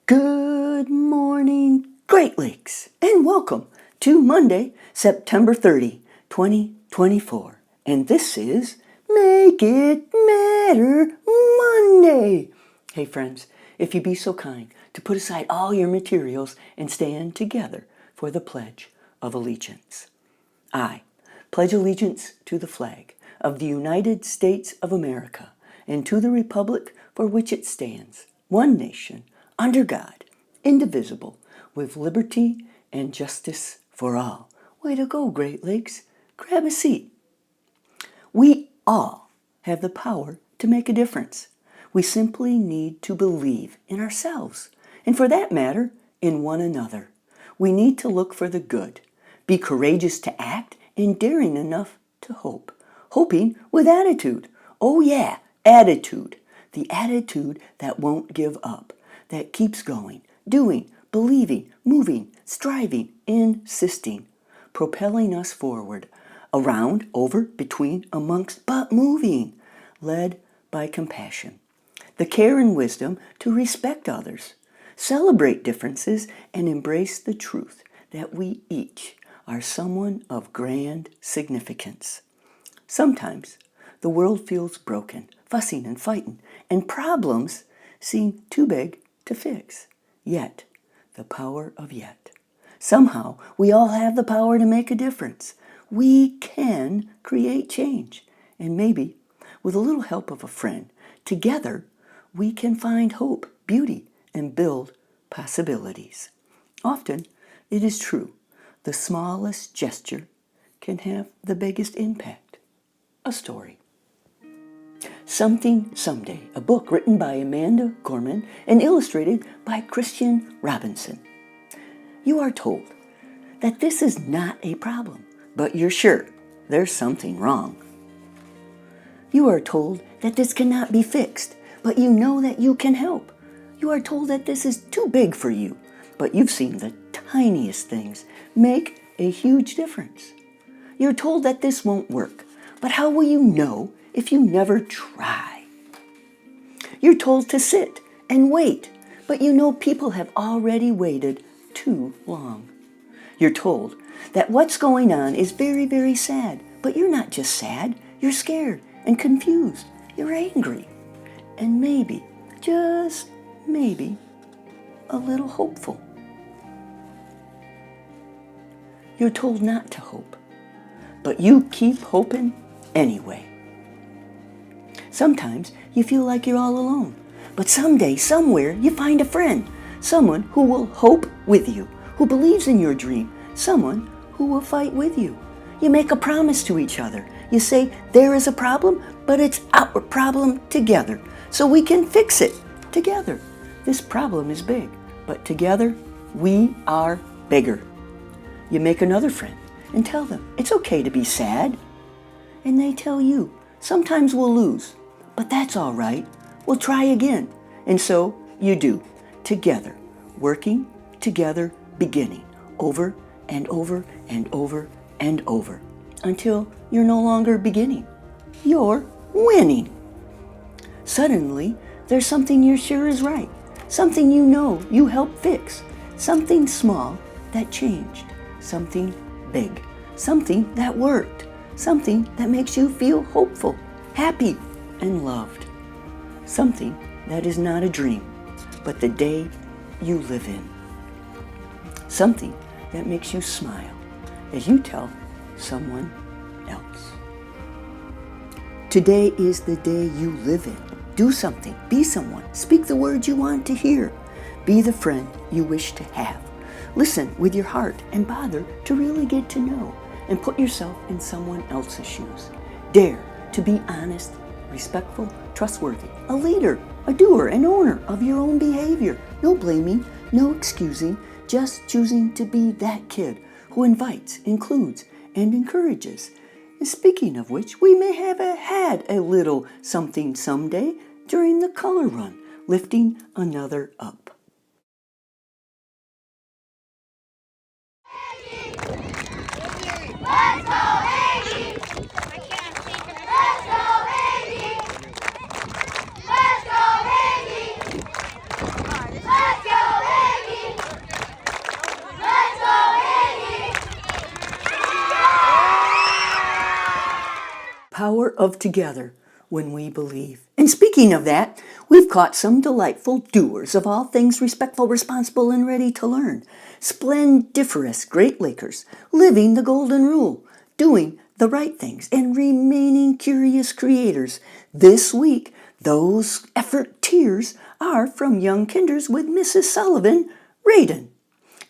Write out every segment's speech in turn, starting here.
Good morning, Great Lakes, and welcome to Monday, September 30, 2024. And this is Make It Matter Monday. Hey friends, if you be so kind to put aside all your materials and stand together for the Pledge of Allegiance. I pledge allegiance to the flag of the United States of America and to the republic for which it stands, one nation, under God, indivisible, with liberty and justice for all. Way to go, Great Lakes. Grab a seat. We all have the power to make a difference. We simply need to believe in ourselves, and for that matter, in one another. We need to look for the good, be courageous to act, and daring enough to hope. Hoping with attitude. Oh yeah, attitude. The attitude that won't give up, that keeps going, doing, believing, moving, striving, insisting, propelling us forward, around, over, between, amongst, but moving, led by compassion. The care and wisdom to respect others, celebrate differences, and embrace the truth that we each are someone of grand significance. Sometimes the world feels broken, fussing and fighting, and problems seem too big to fix. Yet, the power of yet. Somehow, we all have the power to make a difference. We can create change. And maybe, with a little help of a friend, together we can find hope, beauty, and build possibilities. Often, it is true, the smallest gesture can have the biggest impact. A story. Something Someday, a book written by Amanda Gorman and illustrated by Christian Robinson. You are told that this is not a problem, but you're sure there's something wrong. You are told that this cannot be fixed, but you know that you can help. You are told that this is too big for you, but you've seen the tiniest things make a huge difference. You're told that this won't work, but how will you know if you never try? You're told to sit and wait, but you know people have already waited too long. You're told that what's going on is very, very sad, but you're not just sad, you're scared and confused. You're angry and maybe, just maybe, a little hopeful. You're told not to hope, but you keep hoping anyway. Sometimes you feel like you're all alone, but someday, somewhere, you find a friend, someone who will hope with you, who believes in your dream, someone who will fight with you. You make a promise to each other. You say, there is a problem, but it's our problem together, so we can fix it together. This problem is big, but together we are bigger. You make another friend and tell them it's okay to be sad. And they tell you, sometimes we'll lose, but that's all right. We'll try again. And so you do, together, working together, beginning, over and over and over and over, until you're no longer beginning. You're winning. Suddenly, there's something you're sure is right, something you know you helped fix, something small that changed, something big, something that worked, something that makes you feel hopeful, happy, and loved. Something that is not a dream, but the day you live in. Something that makes you smile as you tell someone else. Today is the day you live in. Do something, be someone, speak the words you want to hear, be the friend you wish to have. Listen with your heart and bother to really get to know and put yourself in someone else's shoes. Dare to be honest, respectful, trustworthy, a leader, a doer, an owner of your own behavior. No blaming, no excusing, just choosing to be that kid who invites, includes, and encourages. And speaking of which, we may have had a little something someday during the color run, lifting another up. Let's go, Aggies! Let's go, Aggies! Let's go, Aggies! Let's go, power of together when we believe. And speaking of that, we've caught some delightful doers of all things respectful, responsible, and ready to learn. Splendiferous Great Lakers, living the golden rule, doing the right things, and remaining curious creators. This week, those effort tears are from young kinders with Mrs. Sullivan, Raiden.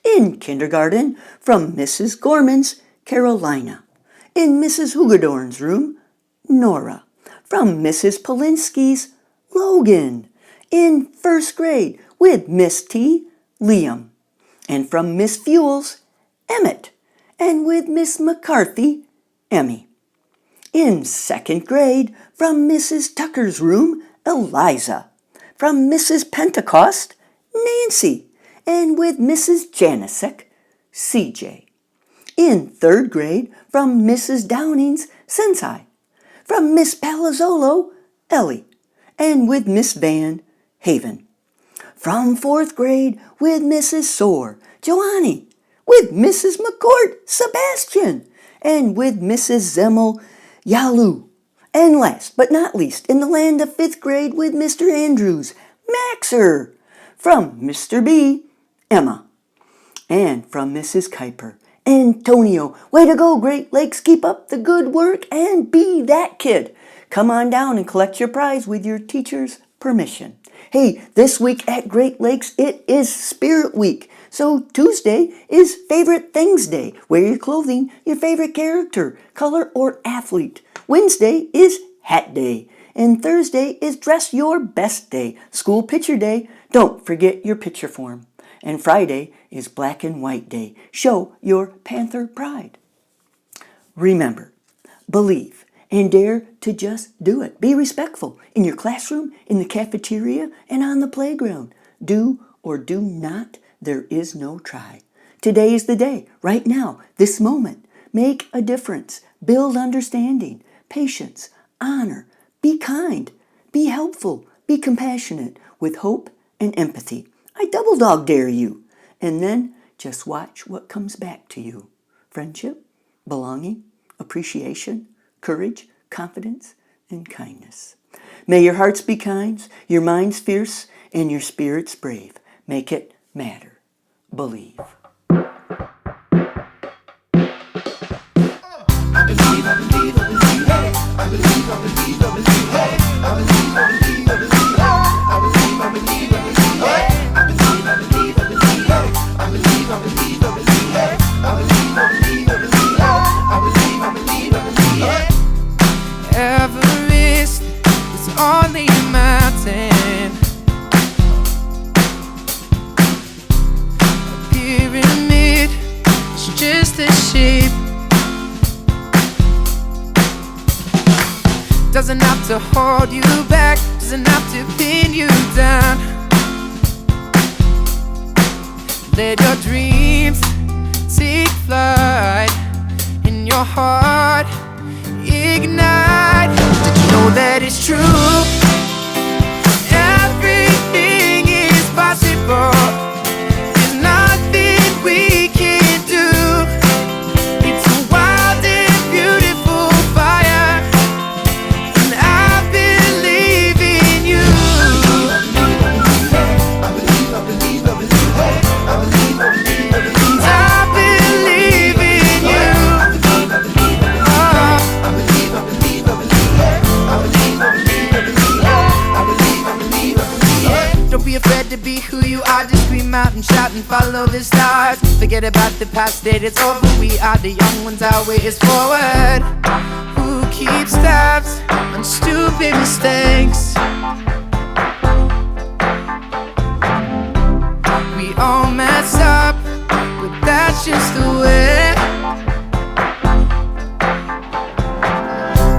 In kindergarten, from Mrs. Gorman's, Carolina. In Mrs. Hugedorn's room, Nora. From Mrs. Polinsky's, Logan. In first grade, with Miss T, Liam. And from Miss Fuels, Emmett. And with Miss McCarthy, Emmy. In second grade, from Mrs. Tucker's room, Eliza. From Mrs. Pentecost, Nancy. And with Mrs. Janicek, CJ. In third grade, from Mrs. Downing's, Sensei. From Miss Palazzolo, Ellie. And with Miss Van, Haven. From fourth grade, with Mrs. Soar, Joannie. With Mrs. McCourt, Sebastian. And with Mrs. Zemmel, Yalu. And last but not least, in the land of fifth grade with Mr. Andrews, Maxer. From Mr. B, Emma. And from Mrs. Kuiper, Antonio. Way to go, Great Lakes. Keep up the good work and be that kid. Come on down and collect your prize with your teacher's permission. Hey, this week at Great Lakes, it is Spirit Week. So Tuesday is Favorite Things Day. Wear your clothing, your favorite character, color, or athlete. Wednesday is Hat Day. And Thursday is Dress Your Best Day. School Picture Day. Don't forget your picture form. And Friday is Black and White Day. Show your Panther pride. Remember, believe, and dare to just do it. Be respectful in your classroom, in the cafeteria, and on the playground. Do or do not, there is no try. Today is the day, right now, this moment. Make a difference. Build understanding, patience, honor. Be kind. Be helpful. Be compassionate with hope and empathy. I double dog dare you. And then just watch what comes back to you. Friendship, belonging, appreciation, courage, confidence, and kindness. May your hearts be kind, your minds fierce, and your spirits brave. Make it matter. Believe. Everest is only a mountain. A pyramid is just a shape. Doesn't have to hold you back, doesn't have to pin you down. Let your dreams take flight in your heart. Ignite. Did you know that it's true? Everything is possible. There's nothing we can't do. It's a wild and beautiful fire, and I believe in you. I believe, I believe, I believe, I believe, I believe, I believe. And I believe in you. Don't be afraid to be who you are. Just scream out and shout and follow the stars. Forget about the past, it is over. We are the young ones, our way is forward. Who keeps tabs on stupid mistakes? We all mess up, but that's just the way.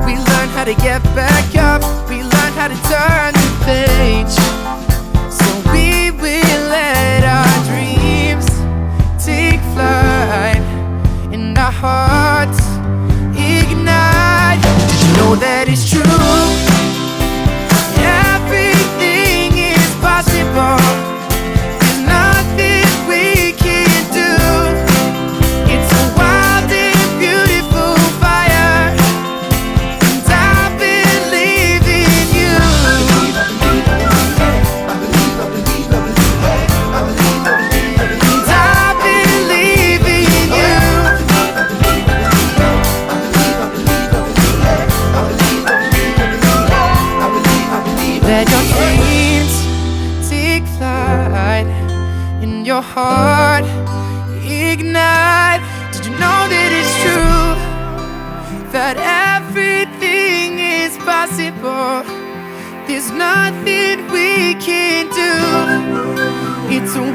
We learn how to get back up. We learn how to turn the page. So we will let our dreams take flight, and our hearts ignite. Did you know that it's true? Everything is possible. There's nothing we can't do. It's a wild and beautiful fire, and I in your heart ignite. Did you know that it's true, that everything is possible? There's nothing we can't do. It's a